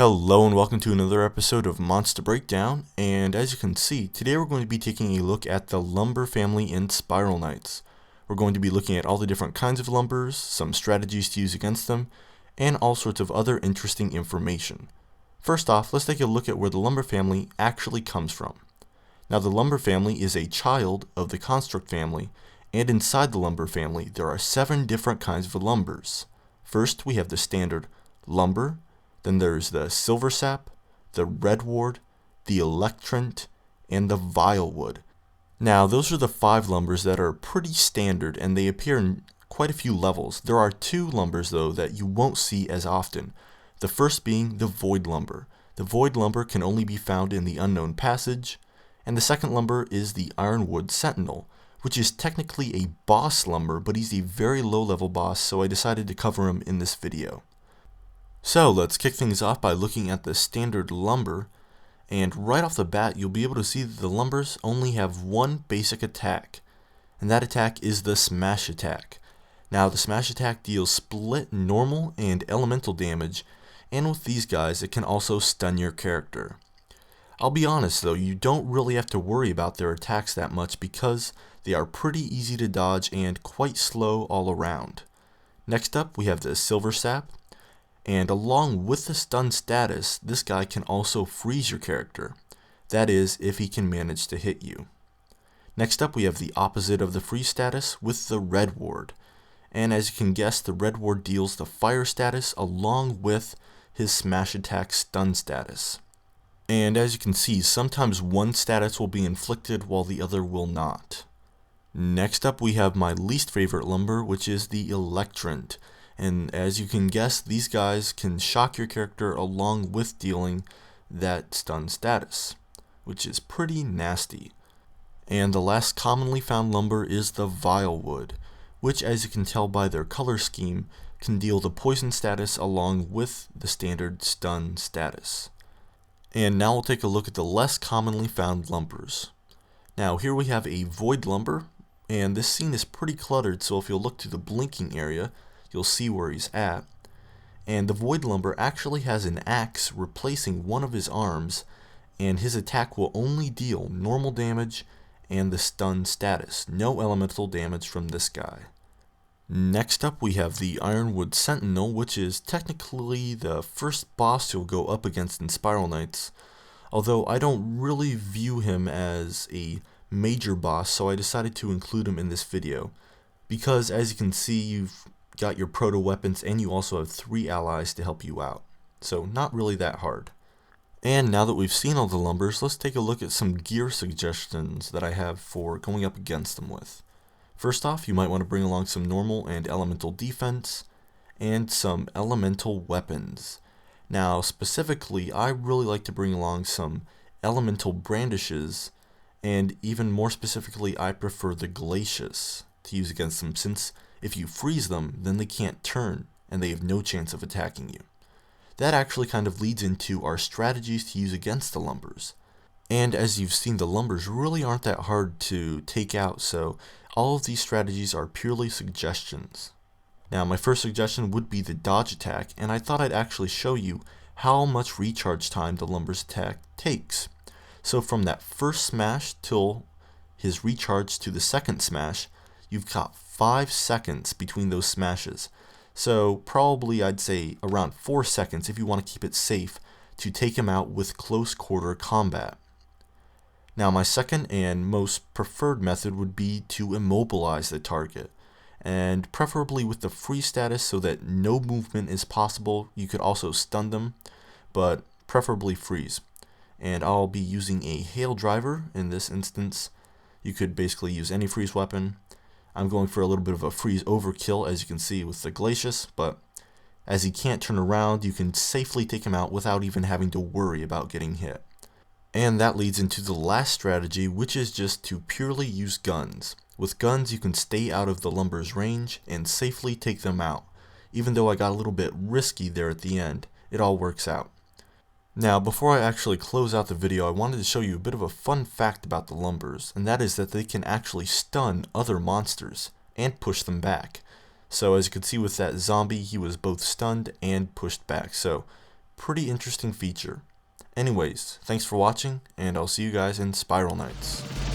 Hello and welcome to another episode of Monster Breakdown, and as you can see, today we're going to be taking a look at the lumber family in Spiral Knights. We're going to be looking at all the different kinds of lumbers, some strategies to use against them, and all sorts of other interesting information. First off, let's take a look at where the lumber family actually comes from. Now the lumber family is a child of the construct family, and inside the lumber family there are 7 different kinds of lumbers. First we have the standard lumber. Then there's the silver sap, the redwood, the electrant, and the vilewood. Now those are the 5 lumbers that are pretty standard and they appear in quite a few levels. There are 2 lumbers though that you won't see as often. The first being the void lumber. The void lumber can only be found in the unknown passage. And the second lumber is the Ironwood Sentinel, which is technically a boss lumber, but he's a very low level boss, so I decided to cover him in this video. So let's kick things off by looking at the standard lumber, and right off the bat you'll be able to see that the lumbers only have one basic attack, and that attack is the smash attack. Now the smash attack deals split normal and elemental damage, and with these guys it can also stun your character. I'll be honest though, you don't really have to worry about their attacks that much because they are pretty easy to dodge and quite slow all around. Next up we have the silver sap. And along with the stun status, this guy can also freeze your character. That is, if he can manage to hit you. Next up we have the opposite of the freeze status with the redwood. And as you can guess, the redwood deals the fire status along with his smash attack stun status. And as you can see, sometimes one status will be inflicted while the other will not. Next up we have my least favorite lumber, which is the electrant. And as you can guess, these guys can shock your character along with dealing that stun status, which is pretty nasty. And the last commonly found lumber is the vilewood, which as you can tell by their color scheme, can deal the poison status along with the standard stun status. And now we'll take a look at the less commonly found lumbers. Now here we have a void lumber, and this scene is pretty cluttered, so if you'll look to the blinking area, you'll see where he's at. And the void lumber actually has an axe replacing one of his arms, and his attack will only deal normal damage and the stun status. No elemental damage from this guy. Next up we have the Ironwood Sentinel, which is technically the first boss you'll go up against in Spiral Knights, although I don't really view him as a major boss, so I decided to include him in this video. Because as you can see, you've got your proto weapons and you also have 3 allies to help you out. So not really that hard. And now that we've seen all the lumbers, let's take a look at some gear suggestions that I have for going up against them with. First off, you might want to bring along some normal and elemental defense and some elemental weapons. Now specifically, I really like to bring along some elemental brandishes, and even more specifically I prefer the glacius to use against them, since if you freeze them, then they can't turn, and they have no chance of attacking you. That actually kind of leads into our strategies to use against the lumbers. And as you've seen, the lumbers really aren't that hard to take out, so all of these strategies are purely suggestions. Now my first suggestion would be the dodge attack, and I thought I'd actually show you how much recharge time the lumber's attack takes. So from that first smash till his recharge to the second smash, you've got 5 seconds between those smashes. So probably I'd say around 4 seconds if you want to keep it safe to take him out with close quarter combat. Now my second and most preferred method would be to immobilize the target, and preferably with the freeze status so that no movement is possible. You could also stun them, but preferably freeze. And I'll be using a hail driver in this instance. You could basically use any freeze weapon. I'm going for a little bit of a freeze overkill, as you can see with the glacius, but as he can't turn around, you can safely take him out without even having to worry about getting hit. And that leads into the last strategy, which is just to purely use guns. With guns you can stay out of the lumber's range and safely take them out. Even though I got a little bit risky there at the end, it all works out. Now before I actually close out the video, I wanted to show you a bit of a fun fact about the lumbers, and that is that they can actually stun other monsters and push them back. So as you can see with that zombie, he was both stunned and pushed back, so pretty interesting feature. Anyways, thanks for watching, and I'll see you guys in Spiral Knights.